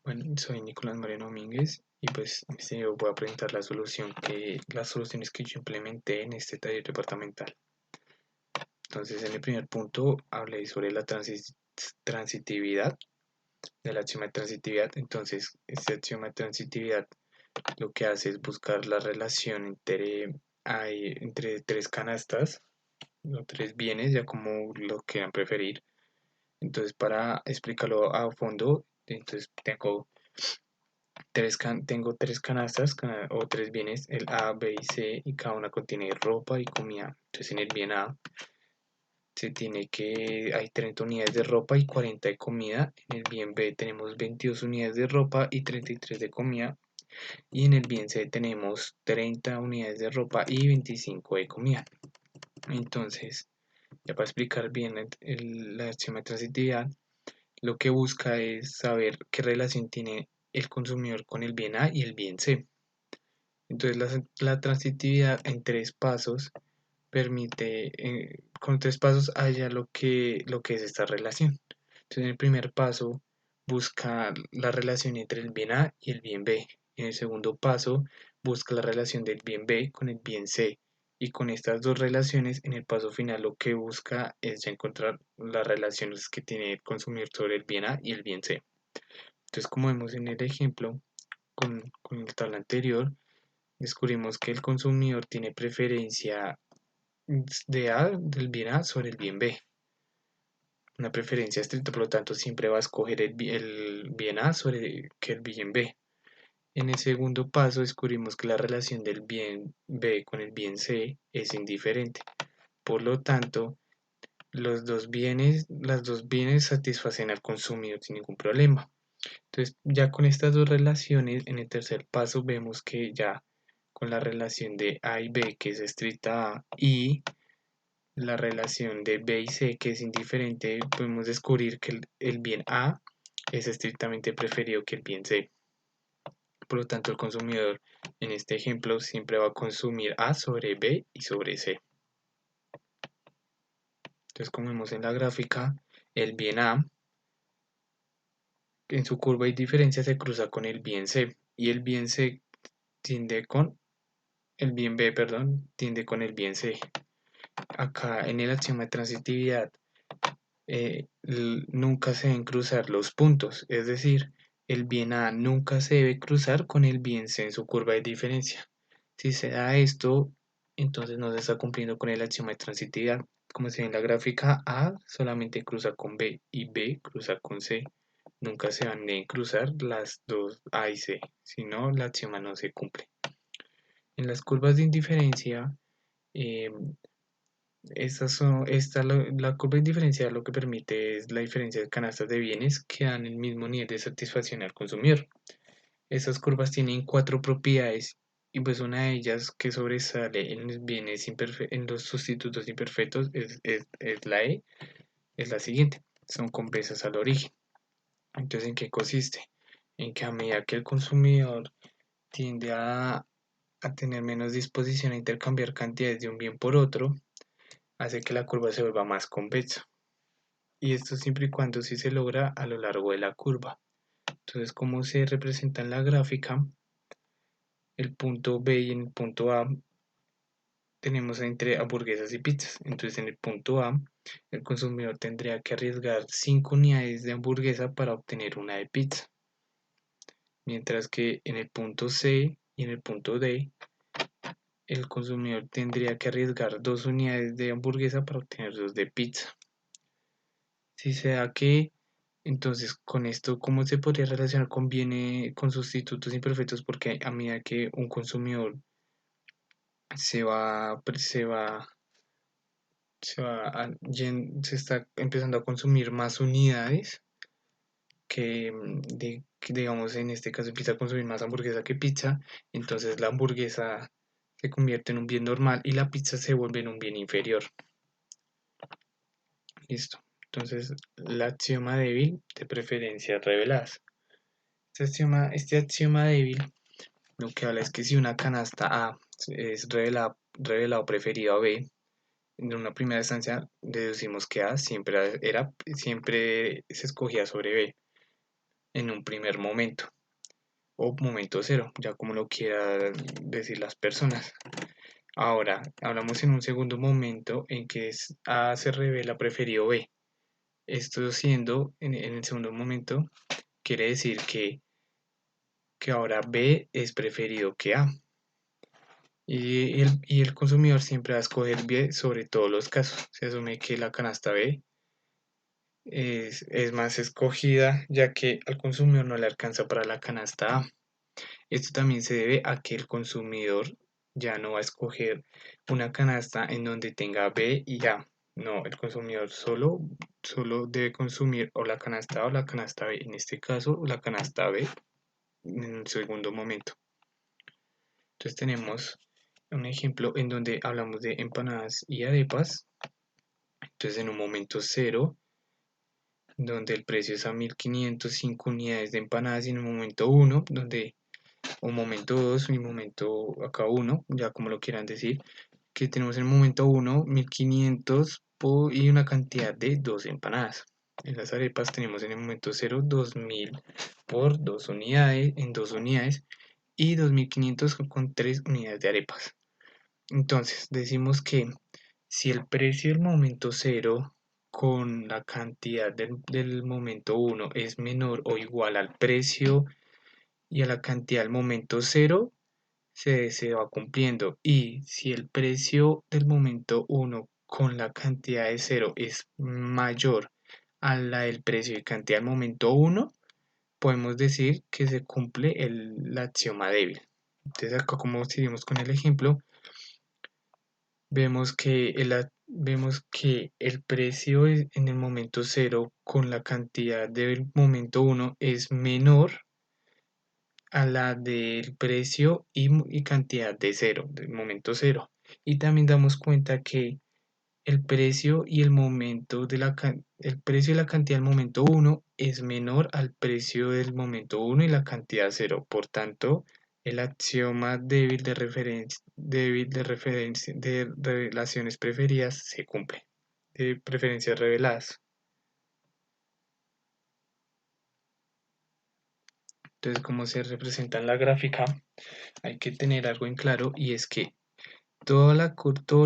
Bueno, soy Nicolás Moreno Domínguez y pues en este video voy a presentar las soluciones que yo implementé en este taller departamental. Entonces, en el primer punto hablé sobre la transitividad, de la axioma de transitividad. Entonces, este axioma de transitividad lo que hace es buscar la relación entre tres canastas o tres bienes, ya como lo quieran preferir. Entonces, para explicarlo a fondo, entonces tengo tres canastas o tres bienes, el A, B y C, y cada una contiene ropa y comida. Entonces en el bien A hay 30 unidades de ropa y 40 de comida. En el bien B tenemos 22 unidades de ropa y 33 de comida. Y en el bien C tenemos 30 unidades de ropa y 25 de comida. Entonces, ya para explicar bien la axioma de transitividad, lo que busca es saber qué relación tiene el consumidor con el bien A y el bien C. Entonces la transitividad en tres pasos permite, con tres pasos haya lo que es esta relación. Entonces en el primer paso busca la relación entre el bien A y el bien B. En el segundo paso busca la relación del bien B con el bien C. Y con estas dos relaciones, en el paso final lo que busca es ya encontrar las relaciones que tiene el consumidor sobre el bien A y el bien C. Entonces, como vemos en el ejemplo con el tabla anterior, descubrimos que el consumidor tiene preferencia del bien A sobre el bien B. Una preferencia estricta, por lo tanto, siempre va a escoger el bien A sobre que el bien B. En el segundo paso descubrimos que la relación del bien B con el bien C es indiferente. Por lo tanto, las dos bienes satisfacen al consumidor sin ningún problema. Entonces, ya con estas dos relaciones, en el tercer paso vemos que ya con la relación de A y B, que es estricta A, y la relación de B y C, que es indiferente, podemos descubrir que el bien A es estrictamente preferido que el bien C. Por lo tanto, el consumidor en este ejemplo siempre va a consumir A sobre B y sobre C. Entonces, como vemos en la gráfica, el bien A en su curva de diferencia se cruza con el bien C y el bien C tiende con el bien B, perdón, tiende con el bien C. Acá en el axioma de transitividad nunca se deben cruzar los puntos, es decir, el bien A nunca se debe cruzar con el bien C en su curva de diferencia. Si se da esto, entonces no se está cumpliendo con el axioma de transitividad. Como se ve en la gráfica, A solamente cruza con B y B cruza con C. Nunca se van a cruzar las dos A y C, si no, el axioma no se cumple. En las curvas de indiferencia, eh, la curva de diferencia lo que permite es la diferencia de canastas de bienes que dan el mismo nivel de satisfacción al consumidor. Estas curvas tienen cuatro propiedades y pues una de ellas que sobresale en los en los sustitutos imperfectos es la E, es la siguiente, son conversas al origen. Entonces, ¿en qué consiste? En que a medida que el consumidor tiende a tener menos disposición a intercambiar cantidades de un bien por otro, hace que la curva se vuelva más convexa. Y esto siempre y cuando sí se logra a lo largo de la curva. Entonces, como se representa en la gráfica, el punto B y en el punto A tenemos entre hamburguesas y pizzas. Entonces, en el punto A, el consumidor tendría que arriesgar 5 unidades de hamburguesa para obtener una de pizza. Mientras que en el punto C y en el punto D, el consumidor tendría que arriesgar 2 unidades de hamburguesa para obtener 2 de pizza. Si se da que, entonces con esto, ¿cómo se podría relacionar con sustitutos imperfectos? Porque a medida que un consumidor se va, se va, se está empezando a consumir más unidades que, digamos, en este caso empieza a consumir más hamburguesa que pizza, entonces la hamburguesa se convierte en un bien normal y la pizza se vuelve en un bien inferior. Listo. Entonces, el axioma débil de preferencias reveladas. Este axioma débil lo que habla es que si una canasta A es revelado preferido a B, en una primera instancia deducimos que A siempre se escogía sobre B. en un primer momento o momento cero, ya como lo quieran decir las personas. Ahora, hablamos en un segundo momento en que A se revela preferido B. Esto siendo, en el segundo momento, quiere decir que ahora B es preferido que A. Y el consumidor siempre va a escoger B sobre todos los casos. Se asume que la canasta B es más escogida ya que al consumidor no le alcanza para la canasta A. Esto también se debe a que el consumidor ya no va a escoger una canasta en donde tenga B y A. No, el consumidor solo debe consumir o la canasta A o la canasta B. En este caso, la canasta B en el segundo momento. Entonces tenemos un ejemplo en donde hablamos de empanadas y arepas. Entonces en un momento cero, donde el precio es a 1505 unidades de empanadas, y en un momento uno, donde un momento 2 y un momento acá uno, ya como lo quieran decir, que tenemos en el momento uno 1500 y una cantidad de 2 empanadas. En las arepas tenemos en el momento cero 2000 por 2 unidades, en 2 unidades, y 2500 con 3 unidades de arepas. Entonces, decimos que si el precio del momento cero con la cantidad del momento uno es menor o igual al precio y a la cantidad del momento cero, se va cumpliendo. Y si el precio del momento uno con la cantidad de cero es mayor a la del precio y cantidad del momento uno, podemos decir que se cumple el axioma débil. Entonces acá, como seguimos con el ejemplo, vemos que el precio en el momento cero con la cantidad del momento uno es menor a la del precio y cantidad de cero, del momento cero. Y también damos cuenta que el precio y el momento el precio y la cantidad del momento uno es menor al precio del momento uno y la cantidad cero. Por tanto, el axioma débil de relaciones preferidas se cumple. De preferencias reveladas. Entonces, como se representa en la gráfica, hay que tener algo en claro, y es que todo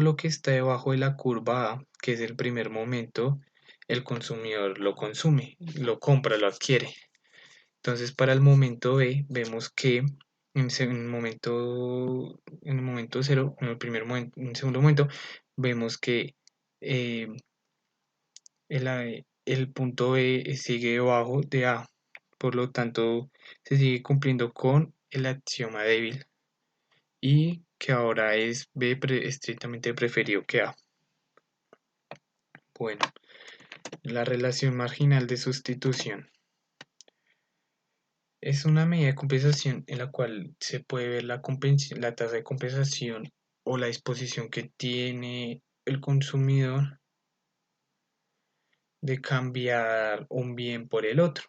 lo que está debajo de la curva A, que es el primer momento, el consumidor lo consume, lo compra, lo adquiere. Entonces, para el momento B, vemos que en el momento cero, en el primer momento, en el segundo momento, vemos que eh, el punto B sigue debajo de A. Por lo tanto, se sigue cumpliendo con el axioma débil, y que ahora es B estrictamente preferido que A. Bueno, la relación marginal de sustitución es una medida de compensación en la cual se puede ver la tasa de compensación o la disposición que tiene el consumidor de cambiar un bien por el otro.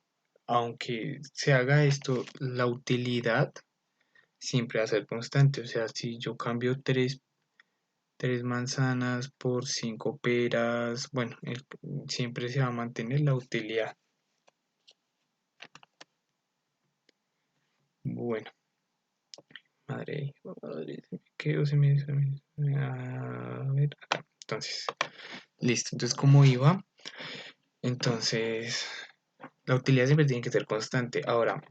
Aunque se haga esto, la utilidad siempre va a ser constante. O sea, si yo cambio tres manzanas por 5 peras, bueno, siempre se va a mantener la utilidad. Bueno, madre, a ver, acá. Entonces, listo. Entonces, ¿cómo iba? Entonces, la utilidad siempre tiene que ser constante. Ahora,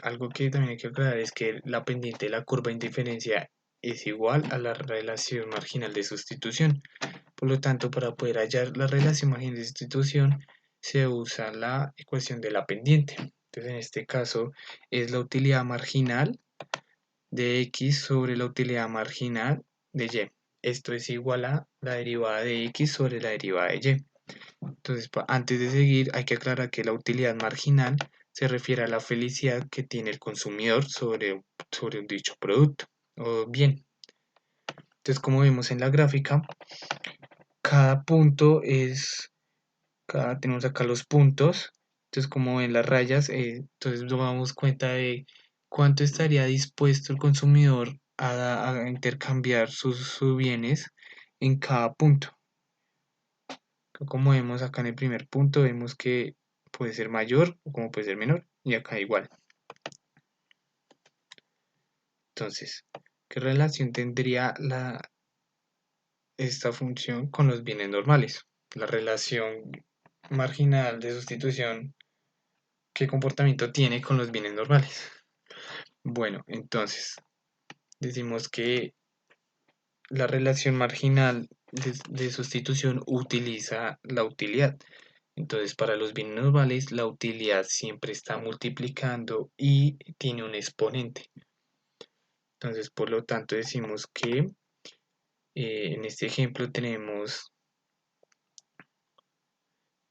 algo que también hay que aclarar es que la pendiente de la curva de indiferencia es igual a la relación marginal de sustitución. Por lo tanto, para poder hallar la relación marginal de sustitución, se usa la ecuación de la pendiente. Entonces, en este caso, es la utilidad marginal de x sobre la utilidad marginal de y. Esto es igual a la derivada de x sobre la derivada de y. Entonces, antes de seguir, hay que aclarar que la utilidad marginal se refiere a la felicidad que tiene el consumidor sobre un dicho producto o bien. Entonces, como vemos en la gráfica, cada punto tenemos acá los puntos. Entonces, como ven las rayas, entonces nos damos cuenta de cuánto estaría dispuesto el consumidor a intercambiar sus bienes en cada punto. Como vemos acá en el primer punto, vemos que puede ser mayor o como puede ser menor, y acá igual. Entonces, ¿qué relación tendría esta función con los bienes normales? La relación marginal de sustitución, ¿qué comportamiento tiene con los bienes normales? Bueno, entonces, decimos que la relación marginal de sustitución utiliza la utilidad. Entonces, para los bienes normales, la utilidad siempre está multiplicando y tiene un exponente. Entonces, por lo tanto, decimos que en este ejemplo tenemos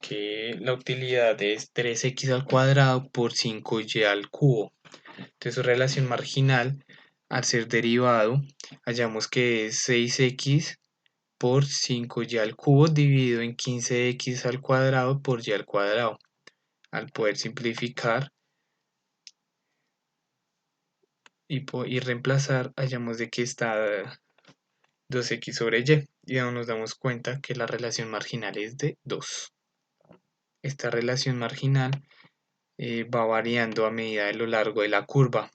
que la utilidad es 3x al cuadrado por 5y al cubo. Entonces, su relación marginal, al ser derivado, hallamos que es 6x por 5y al cubo dividido en 15x al cuadrado por y al cuadrado. Al poder simplificar y reemplazar, hallamos de que está 2x sobre y. Y aún nos damos cuenta que la relación marginal es de 2. Esta relación marginal va variando a medida de lo largo de la curva,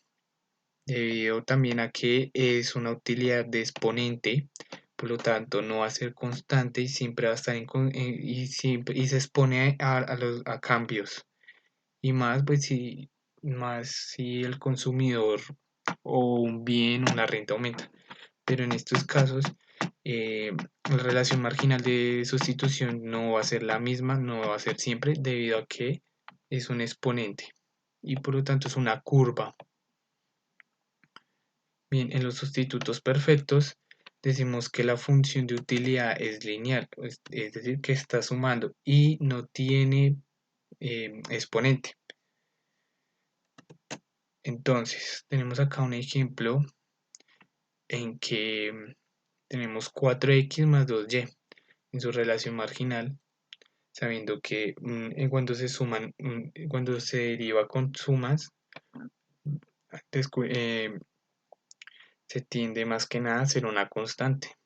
debido también a que es una utilidad de exponente, por lo tanto no va a ser constante y siempre va a estar y se expone a cambios. Y más, pues si el consumidor o un bien o una renta aumenta. Pero en estos casos, la relación marginal de sustitución no va a ser la misma, no va a ser siempre, debido a que es un exponente y por lo tanto es una curva. Bien, en los sustitutos perfectos decimos que la función de utilidad es lineal, es decir, que está sumando y no tiene exponente. Entonces, tenemos acá un ejemplo en que tenemos 4x más 2y en su relación marginal, sabiendo que cuando se suman, cuando se deriva con sumas, se tiende más que nada a ser una constante.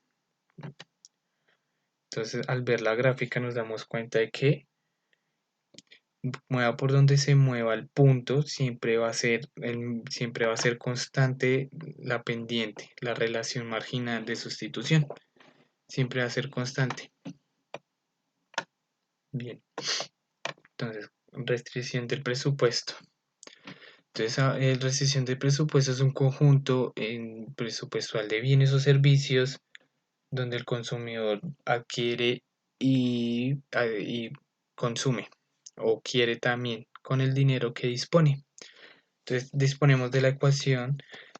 Entonces, al ver la gráfica nos damos cuenta de que mueva por donde se mueva el punto, siempre va a ser constante la pendiente, la relación marginal de sustitución. Siempre va a ser constante. Bien, entonces, restricción del presupuesto. Entonces, restricción del presupuesto es un conjunto presupuestal de bienes o servicios donde el consumidor adquiere y consume o quiere también con el dinero que dispone. Entonces, disponemos de la ecuación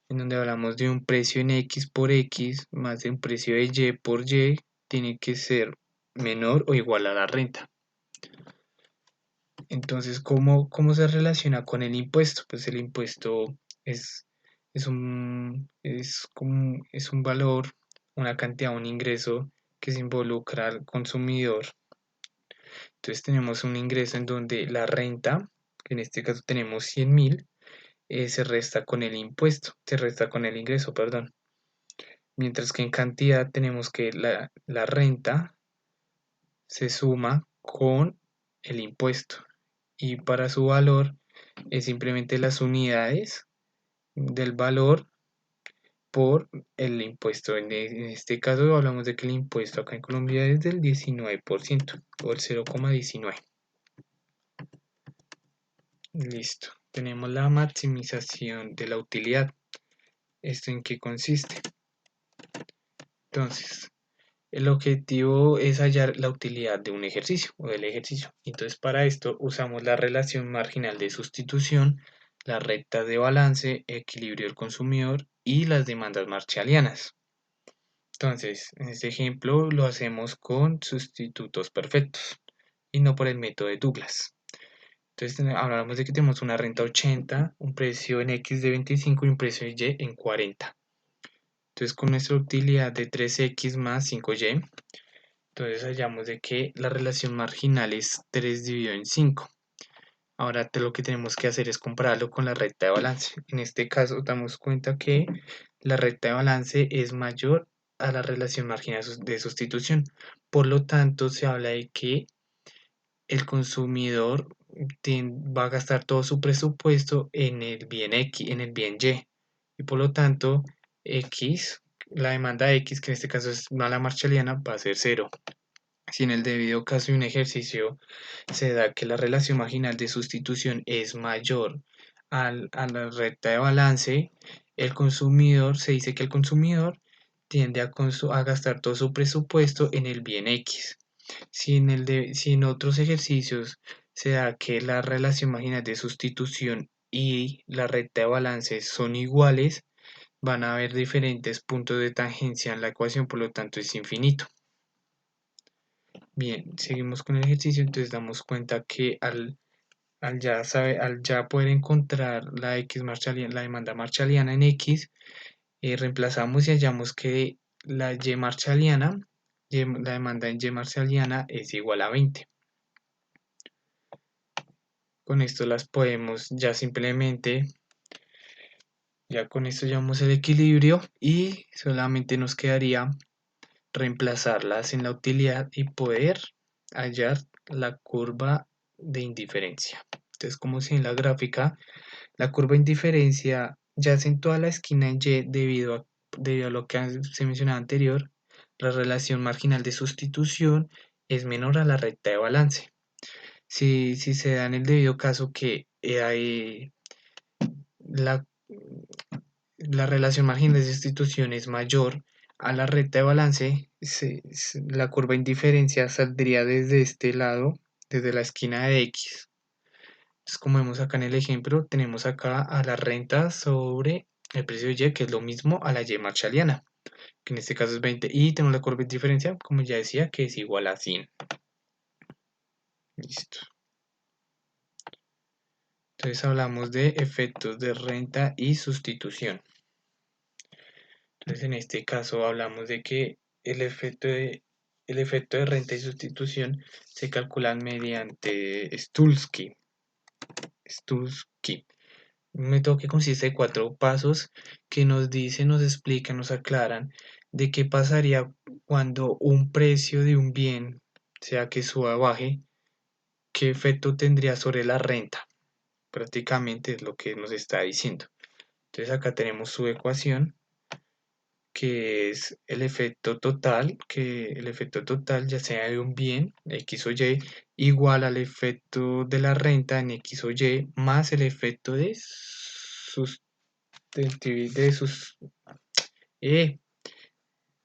en donde hablamos de un precio en X por X más de un precio de Y por Y tiene que ser menor o igual a la renta. Entonces, ¿cómo se relaciona con el impuesto? Pues el impuesto es, es un valor, una cantidad, un ingreso que se involucra al consumidor. Entonces tenemos un ingreso en donde la renta, que en este caso tenemos 100.000, se resta con el impuesto, se resta con el ingreso, perdón. Mientras que en cantidad tenemos que la renta se suma con el impuesto. Y para su valor es simplemente las unidades del valor por el impuesto. En este caso hablamos de que el impuesto acá en Colombia es del 19% o el 0,19. Listo. Tenemos la maximización de la utilidad. ¿Esto en qué consiste? Entonces, el objetivo es hallar la utilidad de un ejercicio o del ejercicio. Entonces, para esto usamos la relación marginal de sustitución, las rectas de balance, equilibrio del consumidor y las demandas marshallianas. Entonces, en este ejemplo lo hacemos con sustitutos perfectos y no por el método de Douglas. Entonces, hablamos de que tenemos una renta 80, un precio en X de 25 y un precio en Y en 40. Entonces, con nuestra utilidad de 3X más 5Y, entonces hallamos de que la relación marginal es 3 dividido en 5. Ahora lo que tenemos que hacer es compararlo con la recta de balance. En este caso damos cuenta que la recta de balance es mayor a la relación marginal de sustitución. Por lo tanto, se habla de que el consumidor va a gastar todo su presupuesto en el bien X, en el bien Y. Y por lo tanto, X, la demanda X, que en este caso es mala marshaliana, va a ser cero. Si en el debido caso de un ejercicio se da que la relación marginal de sustitución es mayor a la recta de balance, el consumidor, se dice que el consumidor tiende a gastar todo su presupuesto en el bien X. Si en otros ejercicios se da que la relación marginal de sustitución y la recta de balance son iguales, van a haber diferentes puntos de tangencia en la ecuación, por lo tanto es infinito. Bien, seguimos con el ejercicio, entonces damos cuenta que al ya poder encontrar la X marshalliana, la demanda marshalliana en X, reemplazamos y hallamos que la Y marshalliana, la demanda en Y marshalliana es igual a 20. Con esto las podemos ya simplemente, ya con esto llevamos el equilibrio y solamente nos quedaría reemplazarlas en la utilidad y poder hallar la curva de indiferencia. Entonces, como si en la gráfica, la curva de indiferencia yace en toda la esquina en Y debido a lo que se mencionaba anterior, la relación marginal de sustitución es menor a la recta de balance. Si se da en el debido caso que la, la relación marginal de sustitución es mayor a la recta de balance, la curva de indiferencia saldría desde este lado, desde la esquina de X. Entonces, como vemos acá en el ejemplo, tenemos acá a la renta sobre el precio de Y, que es lo mismo a la Y marshalliana, que en este caso es 20, y tenemos la curva de diferencia, como ya decía, que es igual a 100. Listo. Entonces hablamos de efectos de renta y sustitución. Entonces en este caso hablamos de que el efecto de renta y sustitución se calcula mediante Stulsky. Un método que consiste de 4 pasos que nos dicen, nos explican, nos aclaran de qué pasaría cuando un precio de un bien, sea que suba o baje, qué efecto tendría sobre la renta. Prácticamente es lo que nos está diciendo. Entonces acá tenemos su ecuación, que es el efecto total, que el efecto total ya sea de un bien, X o Y, igual al efecto de la renta en X o Y, más el efecto de, sus, eh,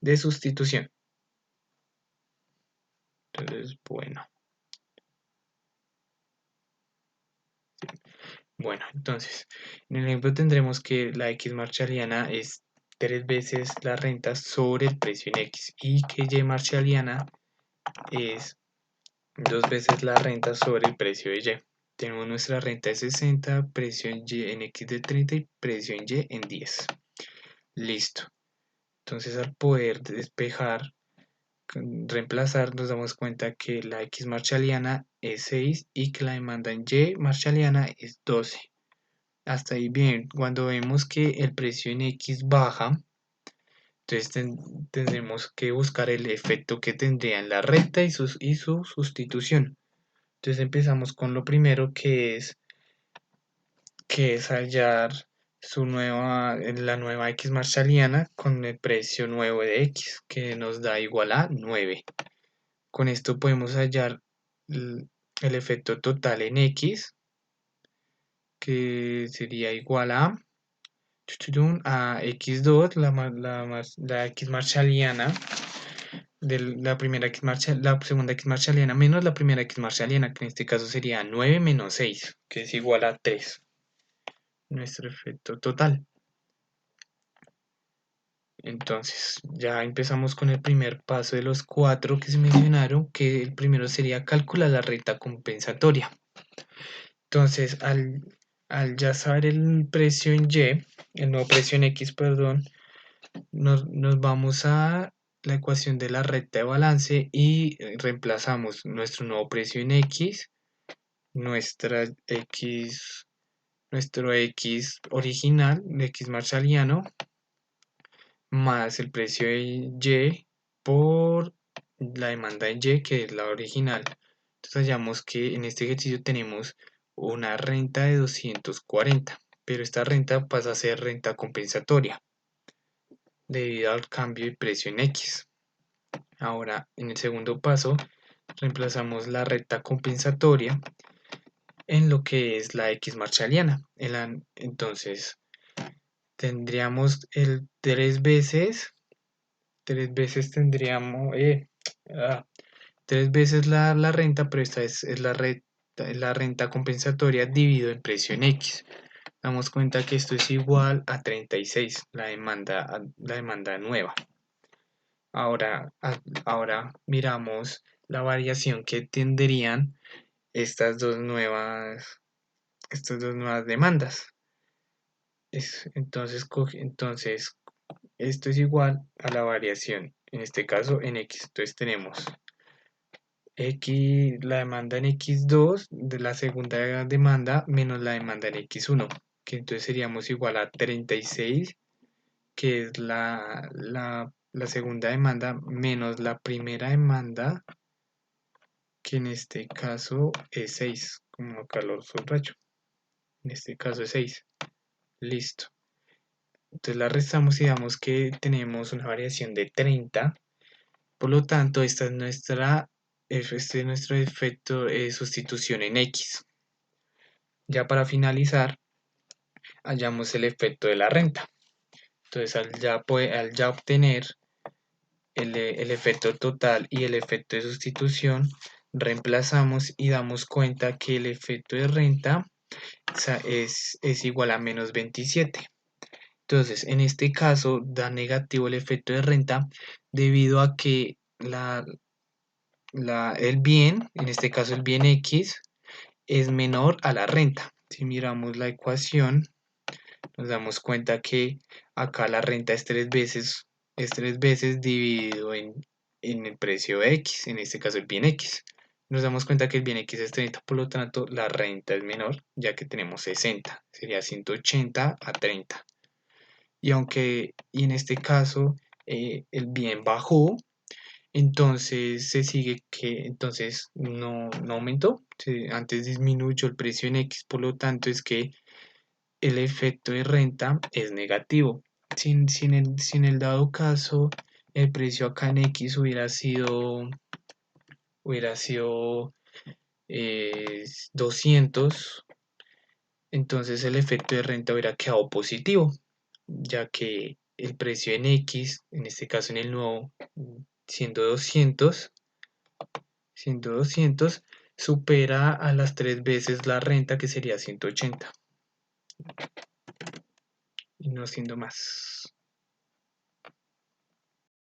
de sustitución. Entonces, bueno, entonces, en el ejemplo tendremos que la X marshalliana es 3 veces la renta sobre el precio en X y que Y marshalliana es 2 veces la renta sobre el precio de Y. Tenemos nuestra renta de 60, precio en Y en X de 30 y precio en Y en 10. Listo. Entonces al poder despejar, reemplazar, nos damos cuenta que la X marshalliana es 6 y que la demanda en Y marshalliana es 12. Hasta ahí bien. Cuando vemos que el precio en X baja, entonces tendremos que buscar el efecto que tendría en la renta y su sustitución. Entonces empezamos con lo primero que es hallar la nueva X marshalliana con el precio nuevo de X, que nos da igual a 9. Con esto podemos hallar el efecto total en X, que sería igual a X2, la X marshalliana, la primera la segunda X marshalliana menos la primera X marshalliana, que en este caso sería 9 menos 6, que es igual a 3. Nuestro efecto total. Entonces, ya empezamos con el primer paso de los 4 que se mencionaron, que el primero sería calcular la recta compensatoria. Entonces, al ya saber el precio en Y, el nuevo precio en X, perdón, nos vamos a la ecuación de la recta de balance y reemplazamos nuestro nuevo precio en X, nuestra X, nuestro X original, X marshalliano, más el precio de Y por la demanda en Y, que es la original. Entonces hallamos que en este ejercicio tenemos una renta de 240, pero esta renta pasa a ser renta compensatoria debido al cambio de precio en X. Ahora, en el segundo paso, reemplazamos la renta compensatoria en lo que es la X marshalliana. Entonces, tendríamos el tres veces tendríamos, tres veces la renta, pero esta es la renta compensatoria dividido el precio en X. Damos cuenta que esto es igual a 36, la demanda nueva. Ahora miramos la variación que tendrían estas dos nuevas demandas. Entonces, esto es igual a la variación, en este caso en X. Entonces tenemos la demanda en X2 de la segunda demanda menos la demanda en X1, que entonces seríamos igual a 36, que es la segunda demanda, menos la primera demanda, que en este caso es 6, como acá lo subrayo. En este caso es 6. Listo. Entonces la restamos y damos que tenemos una variación de 30. Por lo tanto, este es nuestro efecto de sustitución en X. Ya para finalizar, hallamos el efecto de la renta. Entonces, al ya obtener el efecto total y el efecto de sustitución, reemplazamos y damos cuenta que el efecto de renta es igual a menos 27. Entonces, en este caso, da negativo el efecto de renta debido a que el bien, en este caso el bien X, es menor a la renta. Si miramos la ecuación, nos damos cuenta que acá la renta es tres veces dividido en el precio X, en este caso el bien X. Nos damos cuenta que el bien X es 30, por lo tanto la renta es menor, ya que tenemos 60, sería 180 a 30. Y en este caso el bien bajó, entonces se sigue que entonces no aumentó, antes disminuyó el precio en X, por lo tanto es que el efecto de renta es negativo. Si en el dado caso el precio acá en X hubiera sido 200, entonces el efecto de renta hubiera quedado positivo, ya que el precio en X, en este caso en el nuevo, siendo 200, siendo 200, supera a las tres veces la renta, que sería 180, y no siendo más.